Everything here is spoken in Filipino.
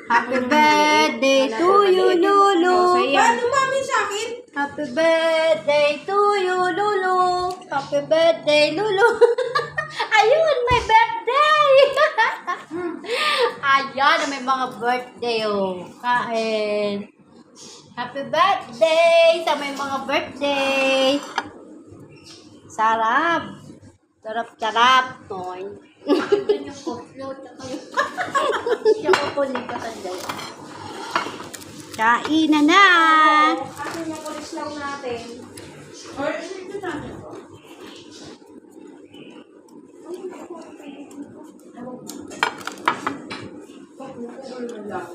Happy birthday to you, Lulu. Paano mami sa akin? Happy birthday to you, Lulu. Happy birthday, Lulu. Ayun, may birthday. Ayan, may mga birthday, oh. Kain. Happy birthday sa may mga birthday. Sarap. Sarap-sarap. Toy. Andun yung upload na kayo. Siya ko po nagkatanda. Kain na. Akin yung polis lang natin. Or, ito natin po. Pag-uul na lang.